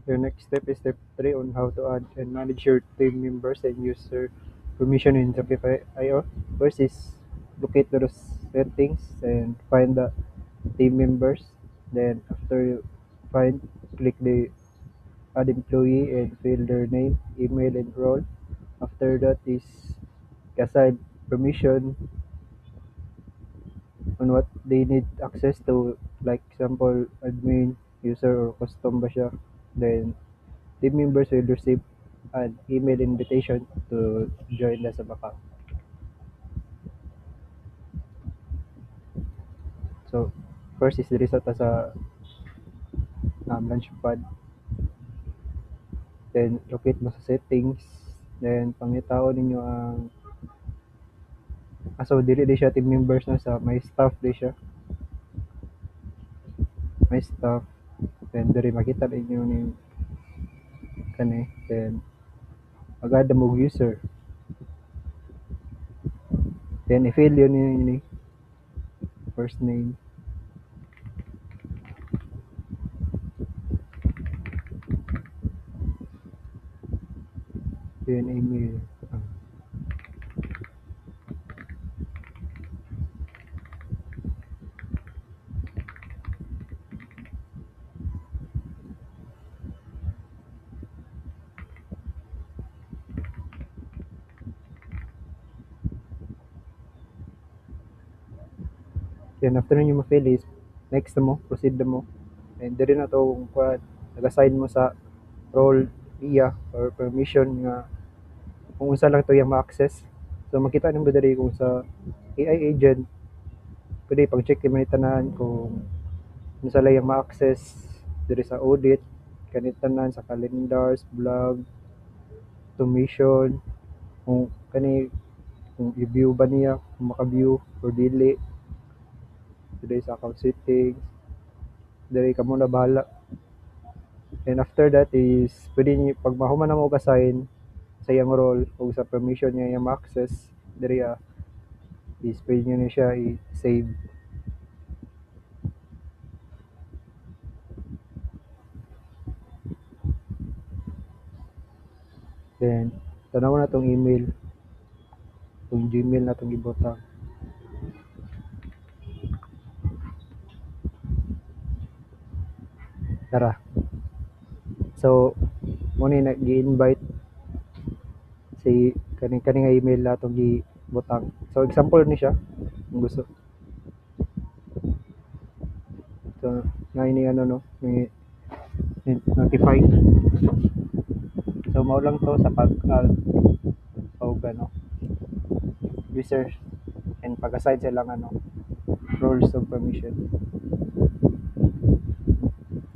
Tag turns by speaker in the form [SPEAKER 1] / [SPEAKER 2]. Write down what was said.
[SPEAKER 1] The next step is step 3 on how to add and manage your team members and user permission in Shopify IO. First is locate those settings and find the team members. Then after you find, click the add employee and fill their name, email, and role. After that is assign permission on what they need access to, like example admin, user, or custom ba siya. Then team members will receive an email invitation to join the sub account. So first is diri sa ta sa launchpad, then locate mo sa settings, then pangitaon ninyo ang so dili di siya team members na sa may staff di siya, may staff, then diri makita ninyo ni kani, then agad mo user, then i-fill yun ni first name, then email. Then after ninyo ma-fill is next na mo, proceed na mo, and diri na to kung nag-assign mo sa role iya or permission nga kung unsa lang to yung ma-access. So makita nimo diri kung sa AI agent pwede pag-check man tanan kung unsa lang yung ma-access diri sa audit kanit tanan sa calendars, blog, automation, kung kani kung i-view ba niya, kung maka-view or dili diri sa account settings, diri ka muna bahala. And after that is pwede niyo pag mahuman na mo ka-sign sa iyang role o sa permission niya yung ma-access diri is pwede niyo na siya i-save. Then tanaw na tong email, tong Gmail na tong ibutang. Tara. So mo ni gi-invite si kani nga email na tong gibutang. So example ni siya kung gusto. So nga ini ano no, ni notify. So mao lang to sa pag-add og ano user and pag-assign silang ano roles of permission.